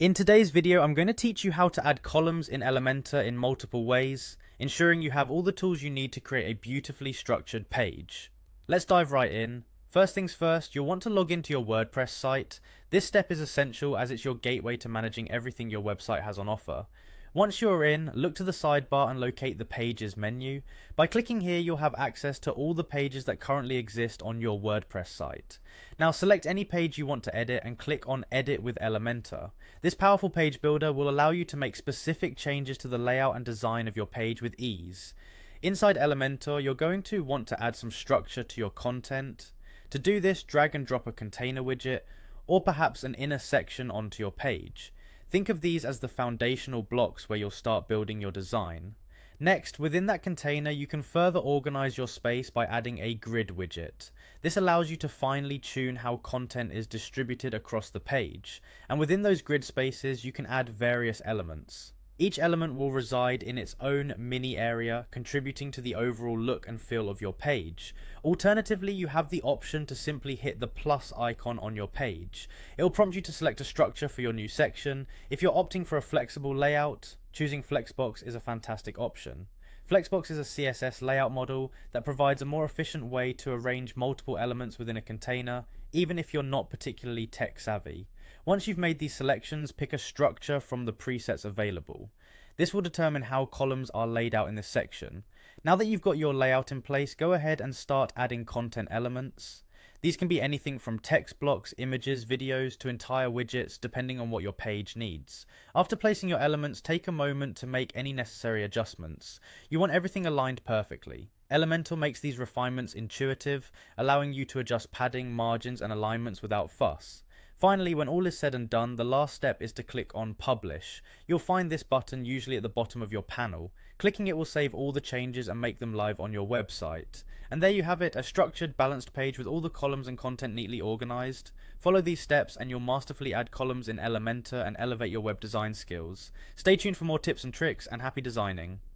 In today's video, I'm going to teach you how to add columns in Elementor in multiple ways, ensuring you have all the tools you need to create a beautifully structured page. Let's dive right in. First things first, you'll want to log into your WordPress site. This step is essential as it's your gateway to managing everything your website has on offer. Once you're in, look to the sidebar and locate the Pages menu. By clicking here, you'll have access to all the pages that currently exist on your WordPress site. Now select any page you want to edit and click on Edit with Elementor. This powerful page builder will allow you to make specific changes to the layout and design of your page with ease. Inside Elementor, you're going to want to add some structure to your content. To do this, drag and drop a container widget, or perhaps an inner section onto your page. Think of these as the foundational blocks where you'll start building your design. Next, within that container, you can further organize your space by adding a grid widget. This allows you to finely tune how content is distributed across the page, and within those grid spaces, you can add various elements. Each element will reside in its own mini area, contributing to the overall look and feel of your page. Alternatively, you have the option to simply hit the plus icon on your page. It will prompt you to select a structure for your new section. If you're opting for a flexible layout, choosing Flexbox is a fantastic option. Flexbox is a CSS layout model that provides a more efficient way to arrange multiple elements within a container, even if you're not particularly tech savvy. Once you've made these selections, pick a structure from the presets available. This will determine how columns are laid out in this section. Now that you've got your layout in place, go ahead and start adding content elements. These can be anything from text blocks, images, videos, to entire widgets, depending on what your page needs. After placing your elements, take a moment to make any necessary adjustments. You want everything aligned perfectly. Elementor makes these refinements intuitive, allowing you to adjust padding, margins, and alignments without fuss. Finally, when all is said and done, the last step is to click on Publish. You'll find this button usually at the bottom of your panel. Clicking it will save all the changes and make them live on your website. And there you have it, a structured, balanced page with all the columns and content neatly organized. Follow these steps and you'll masterfully add columns in Elementor and elevate your web design skills. Stay tuned for more tips and tricks, and happy designing.